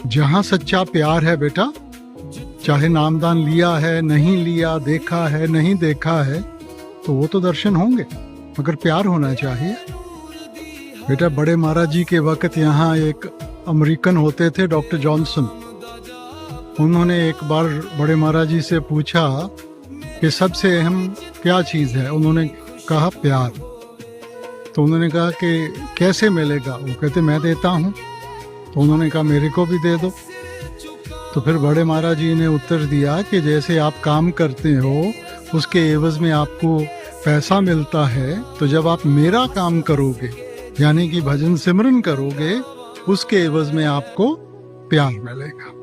जहाँ सच्चा प्यार है बेटा, चाहे नामदान लिया है नहीं लिया, देखा है नहीं देखा है, तो वो तो दर्शन होंगे, मगर प्यार होना चाहिए। बेटा बड़े महाराज जी के वक्त यहाँ एक अमेरिकन होते थे, डॉक्टर जॉनसन। उन्होंने एक बार बड़े महाराज जी से पूछा कि सबसे अहम क्या चीज़ है। उन्होंने कहा प्यार। तो उन्होंने कहा कि कैसे मिलेगा। वो कहते मैं देता हूँ। तो उन्होंने कहा मेरे को भी दे दो। तो फिर बड़े महाराज जी ने उत्तर दिया कि जैसे आप काम करते हो उसके एवज में आपको पैसा मिलता है, तो जब आप मेरा काम करोगे यानी कि भजन सिमरन करोगे, उसके एवज में आपको प्यार मिलेगा।